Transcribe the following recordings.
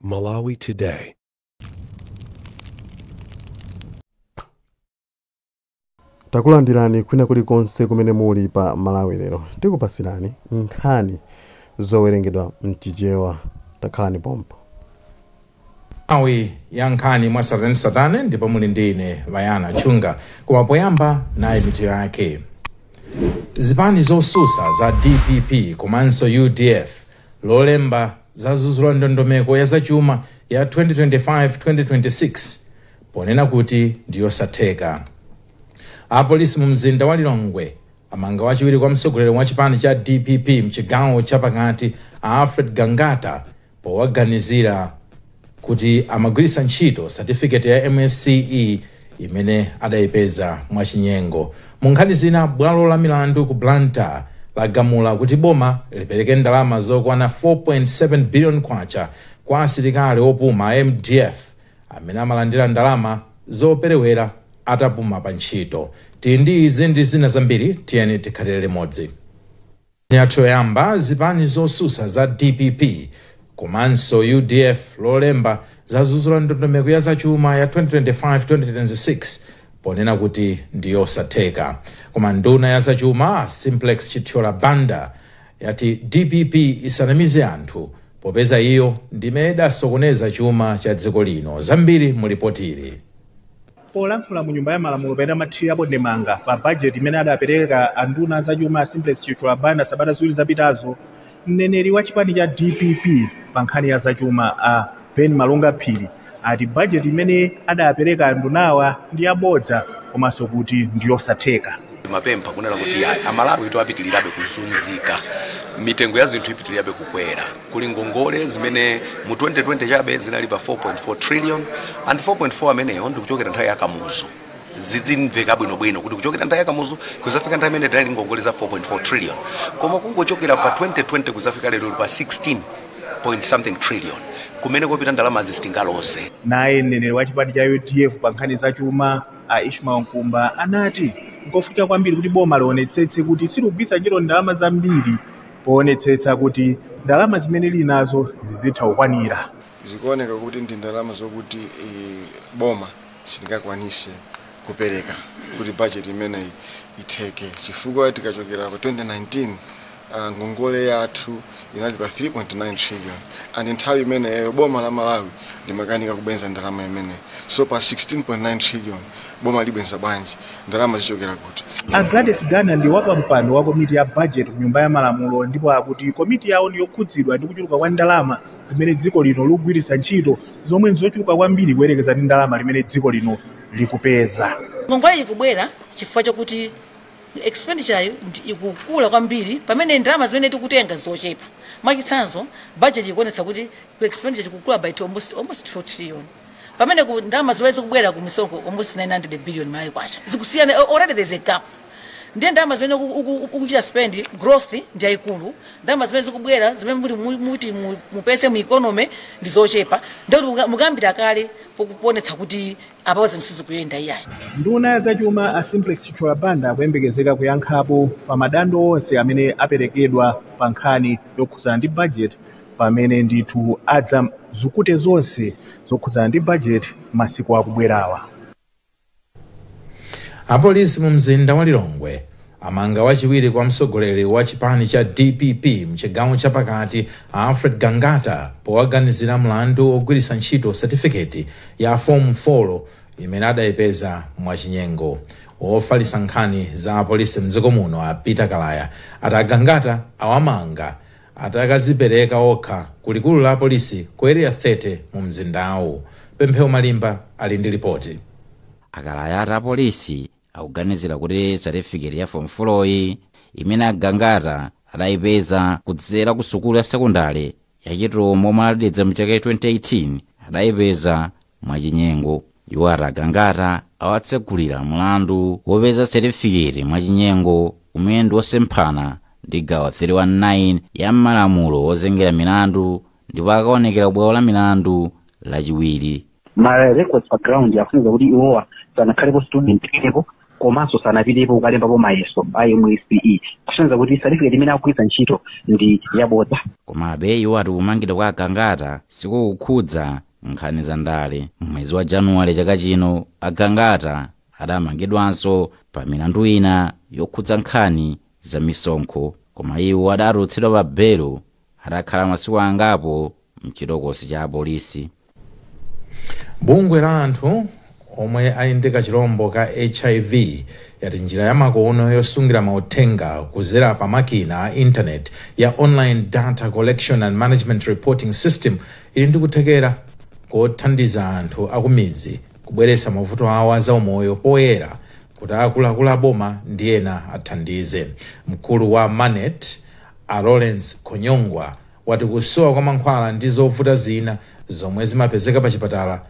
Malawi Today. Takulandirani kwina kulikonse kumene muli pa Malawi lero. Tikupasirani nkhani zowerengedwa mchichewa. Takhalani pompo. Awi ya nkhani mwa satane ndipo muli ndine Vayana Chunga. Koma poyamba naye mitu yake. Zipani zosusa za DPP komanso UDF lolemba zazuzula ndondomeko ya zachuma ya 2025-2026 ponena kuti ndiyo satheka. Apolisi mu mzinda wa Lilongwe amanga wachiwiri kwa mtsogoleri wa chipani cha DPP mchigawo chapakati Alfred Gangata powaganizira kuti amagwirisa ntchito certificate ya MSCE imene adayipeza mwachinyengo. Mu nkhani zina, bwalo la milandu ku Blantyre lagamula kuti boma lipereke ndalama zokwana 4.7 billion kwacha kwa asilikali opuma MDF amene amalandira ndalama zoperewera atapuma pa ntchito. Ndi izi ndi zina zambiri, tiyeni tikhalire limodzi. Yamba zipani zosusa za DPP komanso UDF lolemba zazuzula ndondomeko ya zachuma ya 2025-2026 ponena kuti ndiyo satheka. Koma nduna ya zachuma Simplex Chithyola Banda yati DPP isanamize anthu popeza iyo ndimene idasokoneza chuma cha dziko lino. Zambiri mulipotiri. Polankhula mu nyumba ya malamulo pena mathirapo ndemanga pa budget imene adapereka anduna za chuma Simplex Chithyola Banda sabata ziwiri zapitazo, mneneri wa chipani cha DPP pa nkhani ya zachuma a Ben Malunga Phiri ati budget imene adapereka andunawa ndi yabodza komanso kuti ndiyosatheka. Mapempha kunena kuti amalawi ito apitilirabe kusunzika, mitengo ya zinthu ipitilirabe kukwera. Kuli ngongole zimene mu 2020 chabe zinalipa 4.4 trillion and 4.4 ameneyo ndi kuchokera nthawi ya Kamuzu. Zidzinveka bwinobwino kuti kuchokera nthawi ya Kamuzu kuzafika nthawi imene tinali ngongole za 4.4 trillion. Koma kungochokera pa 2020 kuzafika lero pa 16 point something trillion. Kumene kopita ndalama zisitingaloze. Naye mneneri wa chipani cha UDF pa nkhani za chuma a Ishmael Nkumba anati nkofika kwambiri kuti boma lionetsetse kuti silugwitsa ntchito ndalama zambiri poonetsetsa kuti ndalama zimene linazo zizitha kukwanira. Zikuoneka kuti ndi ndalama zokuti boma silingakwanise kupereka kuti budget imene itheke, chifukwa tikachokera pa 2019 ngongole yathu inali pa 3.9 trillion and nthawi imene boma la Malawi limakanika kubenza ndalama imene, so pa 16.9 trillion boma libenza bwanji, ndalama zichokera kuti. Gladys Gana ndi wapa mpando wa komiti ya budget ku nyumba ya malamulo, ndipo akuti komiti yawo ndi yokhudzidwa ndi kuchuluka kwa ndalama zimene dziko lino likugwiritsa ntchito, zomwe nzochuluka kwambiri kuyerekeza ndi ndalama limene dziko lino likupeza. Ngongole ikubwera chifukwa chokuti expenditure ikukula kwambiri pamene ndalama zimene tikutenga zochepa. Mwachitsanzo budget ikuonetsa kuti ku expenditure ikukula by almost 4 trillion. Pamene ku ndalama ziweze kubwera ku misongo almost 900 billion Malawi kwacha. Zikusiyana, already there's a gap. Ndiye ndalama zimene ukuchita spend growth ndi yayikulu, ndalama zimene zikubwera zimene muti mupese mu economy ndi zochepa, ndio mukambira kale pokuonetsa kuti apapo zinthu kuyenda iyayi. Nduna za chuma a Simplex Chithyola Banda akuyembekezeka kuyankhapo pa madando onse amene aperekedwa pa nkhani yokhudzana ndi budget, pamene ndithu adza zukute zonse zokhudzana ndi budget masiku akubwerawa. Apolisi mu mzinda wa Lilongwe amanga wachiwiri kwa mtsogoleri wa chipani cha DPP mchigawo chapakati Alfred Gangata powaganizira mlandu ogwirisa ntchito certificate ya form 4 imene adayipeza mwachinyengo. Ofalisa nkhani za apolisi mdziko muno a Peter Kalaya ati Gangata awamanga atakazipereka okha kulikulu la apolisi ku area 30 mu mzindawo. Pemphero Malimba ali ndi ripoti. Akalaya ati apolisi akuganizira kuti certificate ya form 4 imene Gangata adayipeza kudzera ku sukulu ya sekondari ya Chitomo mwaladedza mchaka 2018 adayipeza mwachinyengo. Iwo ati Gangata awatsegulira mlandu wopeza certificate mwachinyengo umene ndi wosemphana ndi gawo 319 ya malamulo ozengera milandu, ndipo akaonekera bwalo la milandu lachiwiri. My records background yafunza kuti iwowa sanakhalepo student kepo komanso sanapitepo kukalembapo mayeso a MSPE kusonyeza kuti certificate imene akugwiritsa ntchito ndi yabodza. Komabe iwo ati kumangidwa kwa agangata sikukukhudza nkhani za ndale. Mwezi wa Januwale chaka chino agangata adamangidwanso pa milandu ina yokhudza nkhani za misonkho, koma iwo adatulutsidwa pa belo adakhala masiku angapo mchitokosi cha apolisi. Bungwe la anthu omwe ali ndi kachilombo ka HIV yati njira ya makono yosungira mauthenga kudzera pa makina a internet ya online data collection and management reporting system ili ndi kuthekera kothandiza anthu akumidzi kubweretsa mavuto awo azaumoyo poyera kuti akuluakulu aboma ndi ena athandize. Mkulu wa Manet a Lawrence Konyongwa wati kusowa kwa mankhwala ndi zovuta zina zomwe zimapezeka pa chipatala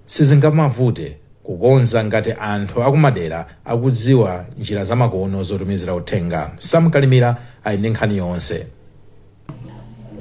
sizingamavute kukonza ngati anthu akumadera akudziwa njira za makono zotumizira uthenga. Samkalimira ali ndi nkhani yonse.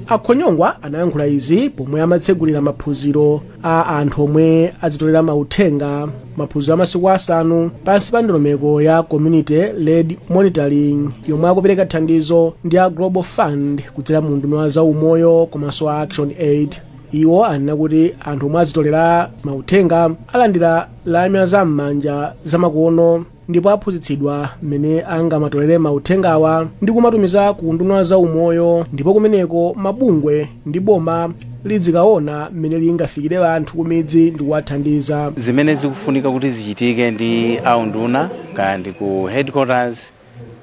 Akhonyongwa anayankhula izi pomwe amatsegulira maphunziro a anthu omwe azitolera mauthenga, maphunziro amasiku asanu pansi pa ndondomeko ya community led monitoring yomwe akupereka thandizo ndi a Global Fund kudzera mu nduna wa zaumoyo komanso Action Aid. Iwo anena kuti anthu omwe azitolera mauthenga alandira lamya za m'manja zamakono ndipo aphunzitsidwa mmene angamatolere mauthengawa ndi kumatumiza ku nduna za umoyo, ndipo kumeneko mabungwe ndi boma lidzikaona mmene lingafikire anthu kumidzi ndi kuwathandiza. Zimene zikufunika kuti zichitike ndi aunduna kandi ku headquarters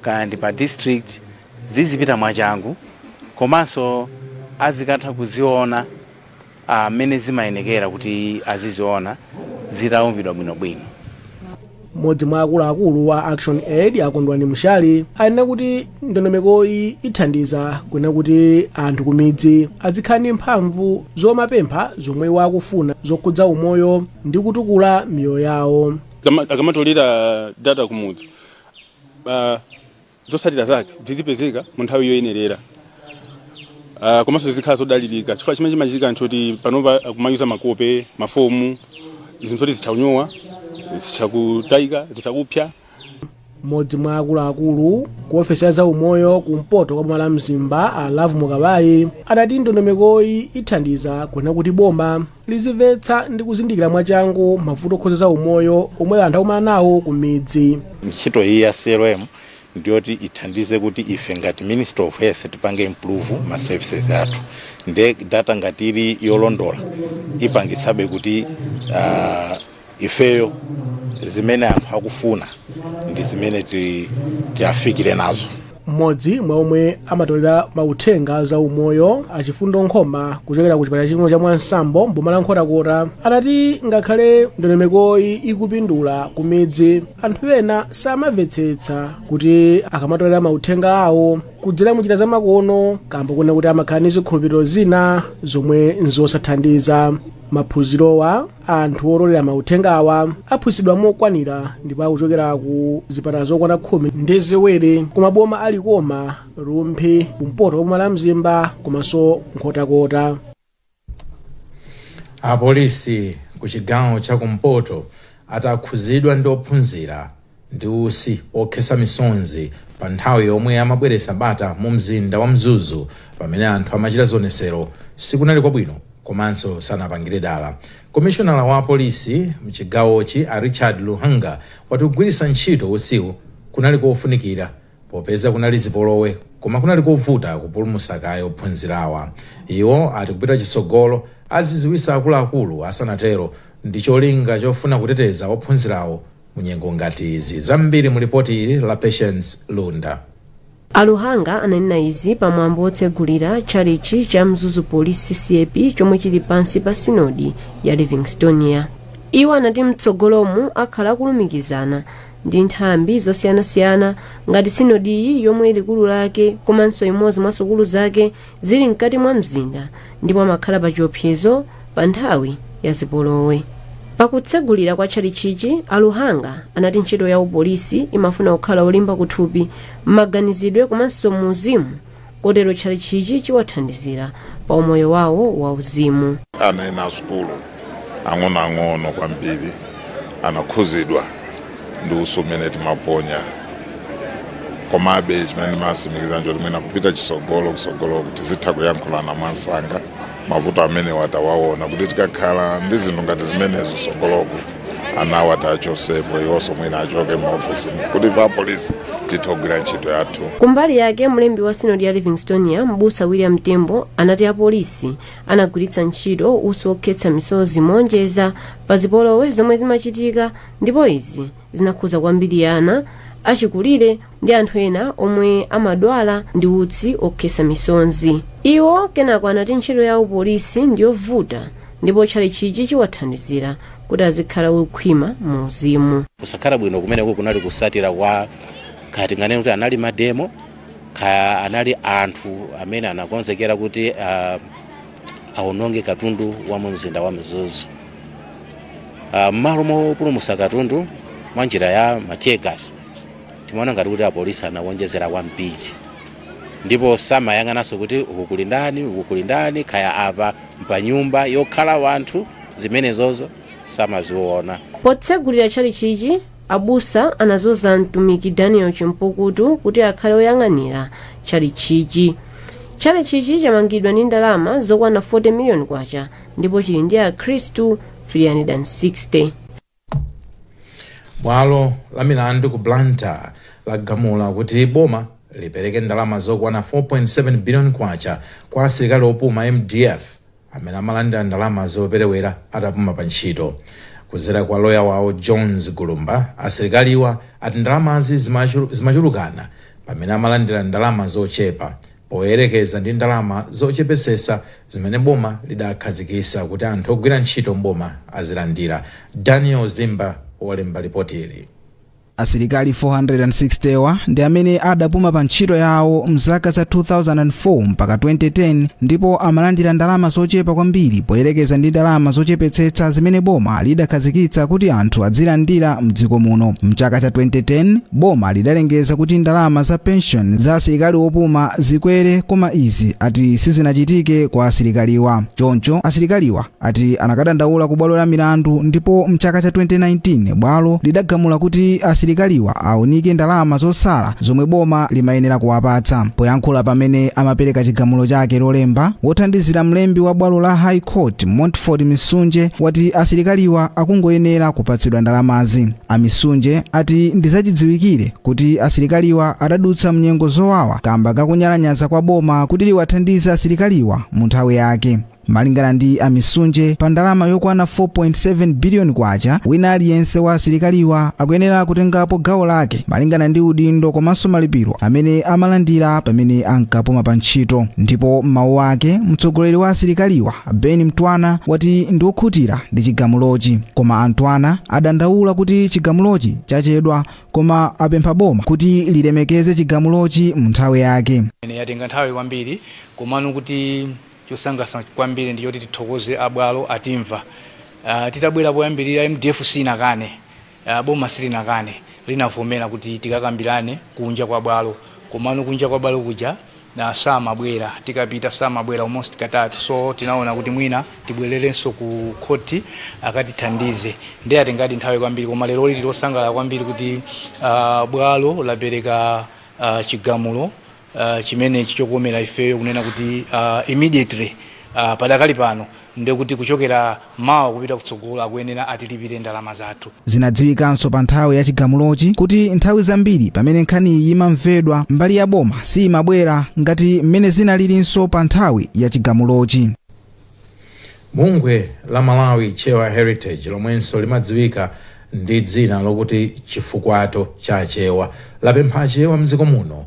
kandi pa district zizipita mwachangu, komanso azikatha kuziona mmene zimayenekera kuti aziziona zitaumbidwa bwinobwino. Mmodzi mwa akuluakulu wa Action Aid Akondwani Mshali anena kuti ndondomekoyi ithandiza kwena kuti anthu kumidzi azikhala ndi mphamvu zomapempha zomwe wakufuna zokhudza umoyo ndi kutukula miyoyo yawo. Akamatolera data kumudzi zotsatira zake zizipezeka mu nthawi yoyenerera, komanso zikhala zodalirika chifukwa chimene chimachitika nchoti panopa akumayuza makope mafomu zinthu zoti zithaunyowa zichakutayika zichakupya. Mmodzi mwa akuluakulu ku ofesi ya zaumoyo kumpoto kwa boma la Mzimba a Love Mukabayi adati ndondomekoyi ithandiza kwena kuti boma lizimvetsa ndi kuzindikira mwachangu mavuto okhuza zaumoyo omwe anthu akumana nawo ku midzi. Ntchito iyi ya CLM ndiyoti ithandize kuti ife ngati Ministry of Health tipange improve ma services athu, ndi data ngati ili yolondola ipangisabe kuti ifeyo zimene anthu akufuna ndi zimene tiafikire nazo. Mmodzi mwa omwe amatolera mauthenga za umoyo achifundo nkhoma kuchokera ku chipatala ching'ono cha Mwansambo mboma la Nkhotakota adati ngakhale ndondomekoyi ikupindula ku midzi, anthu ena samamvetsetsa kuti akamatolera mauthenga awo kudzera muchita za makono kamba kuna kuti amakhala ndi zikhulupiriro zina zomwe nzosathandiza. Maphunzirowa anthu otolera mauthengawa aphunzitsidwa mokwanira ndipo akuchokera ku zipatala zokwana 10 ndi ziwiri ku maboma ali Koma, Lumphi, kumpoto kwa boma la Mzimba komanso Nkhotakota. Apolisi ku chigawo cha kumpoto atakhuzidwa ndi ophunzira ndi usi okhesa misonzi pa nthawi yomwe amabweretsa bata mu mzinda wa Mzuzu pamene anthu amachita zionesero sikunali kwabwino komanso sanapangire dala. Komishonala wa polisi mchigawochi a Richard Luhanga wati kugwiritsa ntchito usiku kunali kofunikira popeza kunali zipolowe koma kunali kovuta kupulumutsa kaye ophunzirawa. Iwo ati kupita chitsogolo aziziwisa akuluakulu asanatero ndi cholinga chofuna kuteteza ophunzirawo mu nyengo ngati izi. Zambiri mu ripoti ili la Patience Lunda. Aluhanga ananena izi pamwambo otsegulira chalichi cha Mzuzu Police CAP chomwe chili pansi pa sinodi ya Livingstonia. Iwo anati mtsogolomu akhala kulumikizana ndi nthambi zosiyanasiyana ngati sinodi iyi yomwe ili likulu lake komanso imodzi mwa sukulu zake zili mkati mwa mzinda ndipo amakhala pa chiopsezo pa nthawi ya zipolowe. Pakutsegulira kwa chalichichi, Aluhanga anati ntchito ya upolisi imafuna kukhala olimba kuthupi m'maganizidwe komanso mu uzimu, kotero chalichichi chiwathandizira pa umoyo wawo wa uzimu. Ana ena sukulu ang'ono kwambiri anakhuzidwa ndi usumene timaponya komabe chimene masimikiza njo limene kupita kusogolo kuti zitha kuyankhulana mwansanga mavuto amene watawaona kuti tikakhala ndi zinthu ngati zimenezo sogoloko anawa tachosepo iwonso mwina achoke maofisi kuti va polisi tithogwira ntchito yathu. Kumbali yake mlembi wa sinodi ya Livingstonia mbusa William Tembo anati apolisi anagwiritsa ntchito uso okhetsa misozi monjeza pa zipolowe zomwe zimachitika ndipo izi zinakhuza kwambiri ana achikulire ndi anthu ena omwe amadwala ndi utsi okhetsa misonzi. Iwo kenako anati ntchito ya upolisi ndiyovuta ndipo chalichi chiwathandizira kuti azikhala wokhwima mu uzimu. Kusakhala bwino kumene kunali kusatira kwa kati ngane kuti anali mademo anali anthu amene anakonzekera kuti aononge katundu wa mzinda wa Mzuzu. Mmalo mopulumutsa katundu mwa njira ya mategas timaona ngati kuti apolisi anawonjezera kwambiri ndipo samayang'ananso kuti uku kuli ndani kaya apa mpanyumba yokhala wanthu zimenezozo samaziona. Potsegulira chalichi abusa anazoza mtumiki Daniel Chimpukutu kuti akhale oyang'anira chalichi. Chalichi chamangidwa ndi ndalama zokwana 40 million kwacha ndipo chili ndi akhristu 360. Bwalo la milandu ku Blantyre lagamula kuti boma lipereke ndalama zokwana 4.7 billion kwacha kwa asilikali opuma MDF amene amalandira ndalama zoperewera atapuma pa ntchito. Kuzera kwa lawyer wawo Jones Gulumba, asilikaliwa ati ndalamazi zimachulukana pamene amalandira ndalama zochepa poyerekeza ndi ndalama zochepesesa zimene boma lidakhazikitsa kuti anthu ogwira ntchito mboma azilandira. Daniel Zimba walemba ripoti ili. Asilikali 460 ndi amene adapuma pa ntchito yawo mzaka za 2004 mpaka 2010 ndipo amalandira ndalama zochepa kwambiri poyerekeza ndi ndalama zochepetsetsa zimene boma lidakhazikitsa kuti anthu azilandira mdziko muno. Mchaka cha 2010 boma lidalengeza kuti ndalama za pension za asilikali opuma zikwere, koma izi ati sizinachitike kwa asilikaliwa. Choncho asilikaliwa ati anakadandaula ku bwalo la milandu ndipo mchaka cha 2019 bwalo lidagamula kuti asilikaliwa aunike ndalama zosala zomwe boma limayenera kuwapatsa. Poyankhula pamene amapereka chigamulo chake lolemba, wothandizira mlembi wa bwalo la High Court Montford Misunje wati asilikaliwa akungoyenera kupatsidwa ndalamazi. Amisunje ati ndizachidziwikire kuti asilikaliwa adadutsa mnyengo zowawa kamba kakunyalanyaza kwa boma kuti liwathandize asilikaliwa mu nthawi yake. Malingana ndi Amisunje, pa ndalama yokwana 4.7 billion kwacha, wina aliyense wa asilikaliwa akuyenera kutengapo gawo lake malingana ndi udindo komanso malipiro amene amalandira pamene ankapuma pa ntchito. Ndipo mawu ake mtsogoleri wa asilikaliwa Ben Mtwana wati ndi okhutira ndi chigamulochi, koma Antwana adandaula kuti chigamulochi chachedwa, koma apempha boma kuti lilemekeze chigamulochi mu nthawi yake. Yatenga nthawi kwambiri komano kuti chosangalatsa kwambiri ndi yoti tithokoze abwalo atimva. Titabwera poyambirira MDF sinakane, boma silinakane, linavomera kuti tikakambirane kunja kwa bwalo, komano kunja kwa bwalo kuja na samabwera, tikapita samabwera almost katatu. So tinaona kuti mwina tibwererenso ku koti akatithandize. Ndiye atengadi nthawi kwambiri, koma lero lili losangalala kwambiri kuti bwalo lapereka chigamulo chimene chichokomera ifeyo kunena kuti immediately padakali pano ndekuti kuchokera mawa kupita kutsogolo akuyenera atilipire ndalama zathu. Zinadziwikanso pa nthawi ya chigamulochi kuti nthawi zambiri pamene nkhani imamvedwa mbali ya boma si imabwera ngati mmene zinalilinso pa nthawi ya chigamulochi. Bungwe la Malawi Chewa Heritage lomwenso limadziwika ndi dzina lokuti chifukwato cha Chewa lapempha Chewa mdziko muno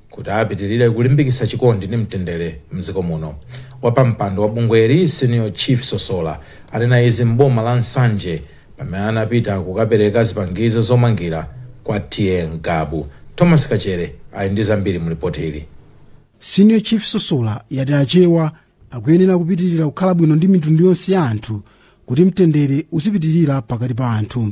kuti apitirire kulimbikitsa chikondi ndi mtendere mdziko muno. Wapampando wa bungweli Senior Chief Sosola anena izi mboma la Nsanje pamene anapita kukapereka zipangizo zomangira kwa TN Gabu. Thomas Kachere ali ndi zambiri mu ripoti ili. Senior Chief Sosola yati Achewa akuyenera kupitirira kukhala bwino ndi mitundu yonse ya anthu kuti mtendere uzipitirira pakati pa anthu.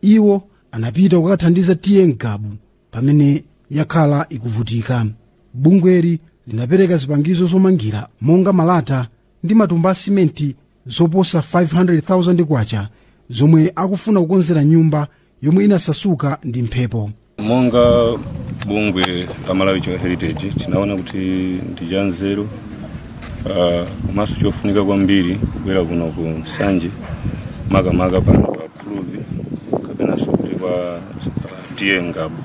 Iwo anapita kukathandiza TN Gabu pamene yakhala ikuvutika. Bungweli linapereka zipangizo zomangira monga malata ndi matumba a simenti zoposa 500,000 kwacha zomwe akufuna kukonzera nyumba yomwe inasasuka ndi mphepo. Monga bungwe la Malawi Heritage tinaona kuti ndi chanzeru komanso chofunika kwambiri kubwera kuno ku Nsanje makamaka pano pa Khuluvi kapenanso kuti kwa tiye Ngabu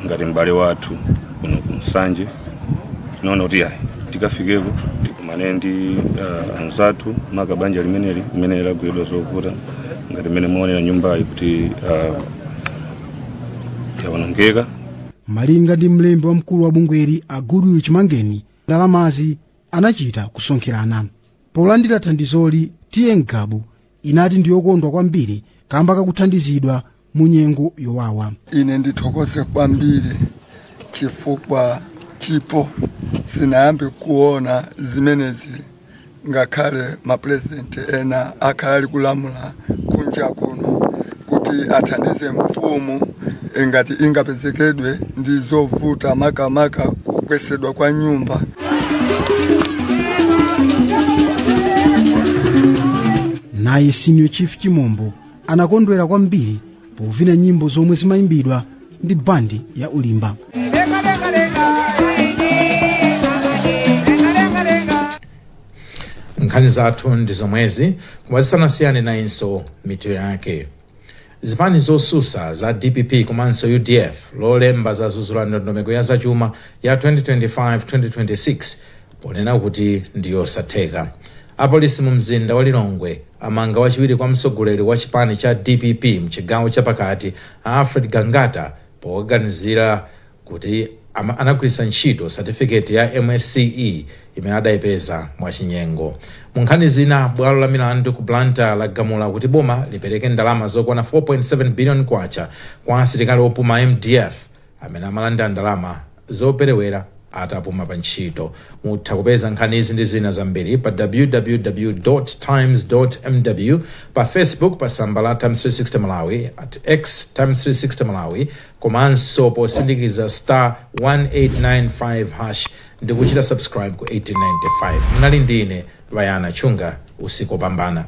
ngati m'bale wathu kuno ku Nsanje. Tinaona kuti tikafikeko tikumane ndi anzathu makabanja limene lagwidwa zovuta ngati mene muonera nyumbayi kuti yaonongeka. Malinga ndi mlembi wamkulu wa bungweli Goodwill Chimangeni, ndalamazi anachita kusonkherana. Polandira thandizoli tiye Ngabu inati ndiyokondwa kwambiri kamba kakuthandizidwa mu nyengo yowawa. Ine ndithokoze kwambiri chifukwa chipo sinayambe kuona zimenezi ngakhale mapresidenti ena akhala ali kulamula kunja kuno kuti athandize mfumu ngati ingapezekedwe ndi zovuta makamaka kukwesedwa kwa nyumba. Naye Senior Chief Chimombo anakondwera kwambiri povina nyimbo zomwe zimayimbidwa ndi bandi ya Ulimba. Nkhani zathu ndi zomwezi kumatisanasiyane nayinso mitu yake. Zipani zosusa za DPP komanso UDF lolemba za zuzulani ndondomeko ya zachuma ya 2025-2026 ponena kuti ndiyosatheka. Apolisi mu mzinda wa Lilongwe amanga wachiwiri kwa mtsogoleri wa chipani cha DPP mchigawo chapakati Alfred Gangata poganizira kuti anagwiritsa ntchito certificate ya MSCE imene adayipeza mwachinyengo. Mu nkhani zina, bwalo la milandu ku Blantyre lagamula kuti boma lipereke ndalama zokwana 4.7 billion kwacha kwa asilikali opuma MDF amene amalandira ndalama zoperewera atapuma pa ntchito. Mutha kupeza nkhani izi ndi zina zambiri pa www.times.mw, pa Facebook pa tsamba la Times 360 Malawi, at X Times 360 Malawi, komanso posindikiza *1895# ndi kuchita subscribe ku 1895. Mnali ndine Vayana Chunga, usiku opambana.